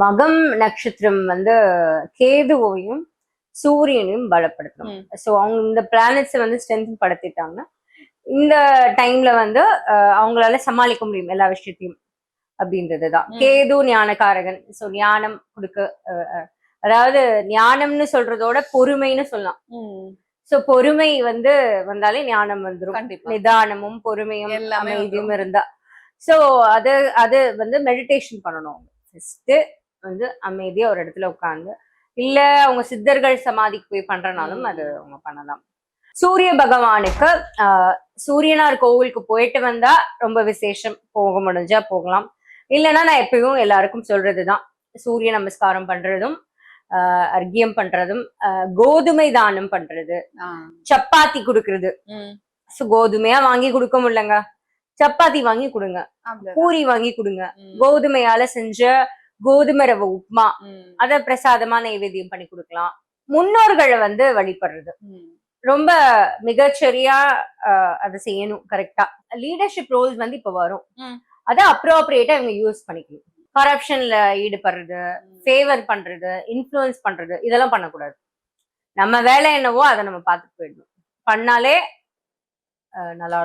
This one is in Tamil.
மகம் நட்சத்திரம் வந்து கேதுவையும் சூரியனையும் பலப்படுத்தணும். ஸோ அவங்க இந்த பிளானட்ஸை வந்து ஸ்ட்ரென்த் படுத்திட்டாங்கன்னா இந்த டைம்ல வந்து அவங்களால சமாளிக்க முடியும் எல்லா விஷயத்தையும் அப்படின்றதுதான். கேது ஞானகாரகன். ஸோ ஞானம் கொடுக்க அதாவது ஞானம்னு சொல்றதோட பொறுமைன்னு சொல்லலாம். சோ பொறுமை வந்து வந்தாலே ஞானம் வந்துடும். நிதானமும் பொறுமையும் அமைதியும் இருந்தா சோ அது அது வந்து மெடிடேஷன் பண்ணணும். ஃபர்ஸ்ட் வந்து அமைதியா ஒரு இடத்துல உட்கார்ந்து, இல்ல அவங்க சித்தர்கள் சமாதிக்கு போய் பண்றனாலும் அது அவங்க பண்ணலாம். சூரிய பகவானுக்கு சூரியனார் கோவிலுக்கு போயிட்டு வந்தா ரொம்ப விசேஷம். போக முடிஞ்சா போகலாம். இல்லைன்னா நான் எப்பயும் எல்லாருக்கும் சொல்றதுதான், சூரிய நமஸ்காரம் பண்றதும் அர்க்கியம் பண்றதும் கோதுமை தானம் பண்றது, சப்பாத்தி கொடுக்கறது. கோதுமையா வாங்கி கொடுக்க முடியலங்க, சப்பாத்தி வாங்கி கொடுங்க, பூரி வாங்கி கொடுங்க, கோதுமையால செஞ்ச கோதுமை ரவை உப்புமா அத பிரசாதமா நைவேத்தியம் பண்ணி கொடுக்கலாம். முன்னோர்களை வந்து வழிபடுறது ரொம்ப மிகச்சரியா அதை செய்யணும். கரெக்டா லீடர்ஷிப் ரோல்ஸ் வந்து இப்ப வரும், அதை அப்ரோப்ரியேட்டா இவங்க யூஸ் பண்ணிக்கணும். கரப்ஷன்ல ஈடுபடுறது, ஃபேவர் பண்றது, இன்ஃப்ளூயன்ஸ் பண்றது, இதெல்லாம் பண்ணக்கூடாது. நம்ம வேலை என்னவோ அதை நம்ம பார்த்துட்டு போயிடணும். பண்ணாலே நல்லா இருக்கும்.